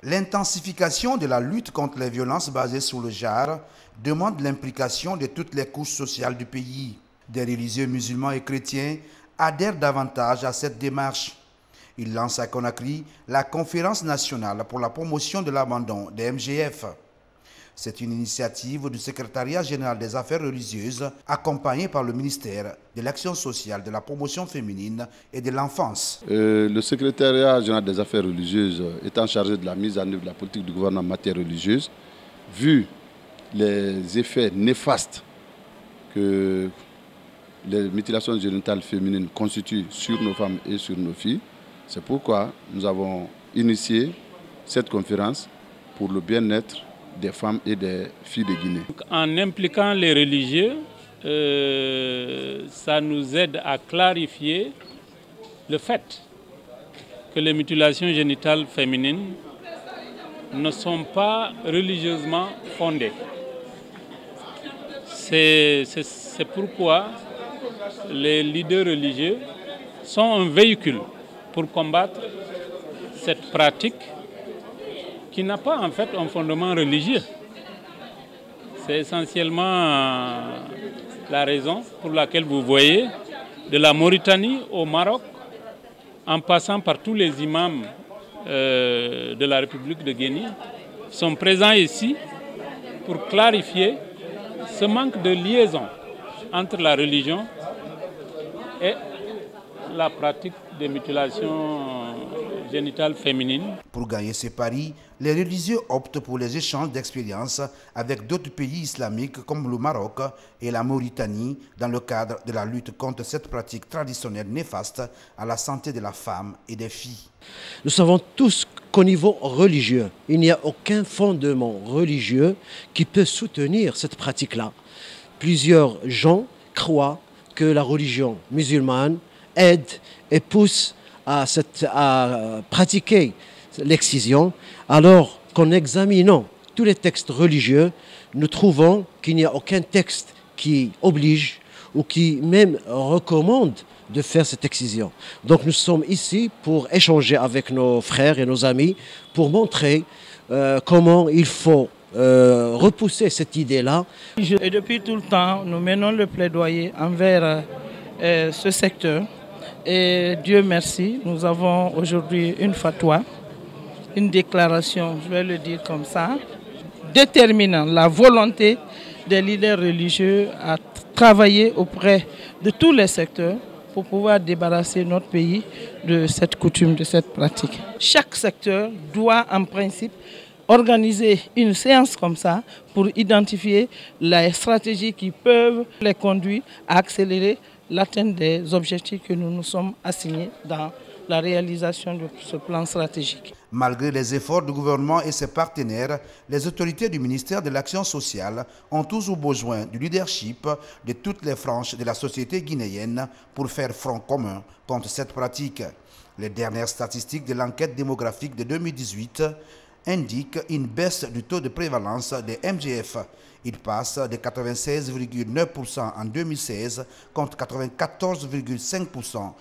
L'intensification de la lutte contre les violences basées sur le genre demande l'implication de toutes les couches sociales du pays. Des religieux musulmans et chrétiens adhèrent davantage à cette démarche. Ils lancent à Conakry la conférence nationale pour la promotion de l'abandon des MGF. C'est une initiative du secrétariat général des affaires religieuses accompagnée par le ministère de l'Action sociale, de la promotion féminine et de l'enfance. Le secrétariat général des affaires religieuses étant chargé de la mise en œuvre de la politique du gouvernement en matière religieuse, vu les effets néfastes que les mutilations génitales féminines constituent sur nos femmes et sur nos filles, c'est pourquoi nous avons initié cette conférence pour le bien-être des femmes et des filles de Guinée. En impliquant les religieux, ça nous aide à clarifier le fait que les mutilations génitales féminines ne sont pas religieusement fondées. C'est pourquoi les leaders religieux sont un véhicule pour combattre cette pratique qui n'a pas en fait un fondement religieux. C'est essentiellement la raison pour laquelle vous voyez de la Mauritanie au Maroc, en passant par tous les imams de la République de Guinée, sont présents ici pour clarifier ce manque de liaison entre la religion et la pratique des mutilations génitales féminines. Pour gagner ces paris, les religieux optent pour les échanges d'expériences avec d'autres pays islamiques comme le Maroc et la Mauritanie dans le cadre de la lutte contre cette pratique traditionnelle néfaste à la santé de la femme et des filles. Nous savons tous qu'au niveau religieux, il n'y a aucun fondement religieux qui peut soutenir cette pratique-là. Plusieurs gens croient que la religion musulmane aide et pousse à pratiquer l'excision, alors qu'en examinant tous les textes religieux, nous trouvons qu'il n'y a aucun texte qui oblige ou qui même recommande de faire cette excision. Donc nous sommes ici pour échanger avec nos frères et nos amis, pour montrer comment il faut repousser cette idée-là. Et depuis tout le temps, nous menons le plaidoyer envers ce secteur. Et Dieu merci, nous avons aujourd'hui une fatwa, une déclaration, je vais le dire comme ça, déterminant la volonté des leaders religieux à travailler auprès de tous les secteurs pour pouvoir débarrasser notre pays de cette coutume, de cette pratique. Chaque secteur doit en principe organiser une séance comme ça pour identifier les stratégies qui peuvent les conduire à accélérer l'atteinte des objectifs que nous nous sommes assignés dans la réalisation de ce plan stratégique. Malgré les efforts du gouvernement et ses partenaires, les autorités du ministère de l'Action sociale ont toujours besoin du leadership de toutes les franges de la société guinéenne pour faire front commun contre cette pratique. Les dernières statistiques de l'enquête démographique de 2018 indiquent une baisse du taux de prévalence des MGF. Il passe de 96,9% en 2016 contre 94,5%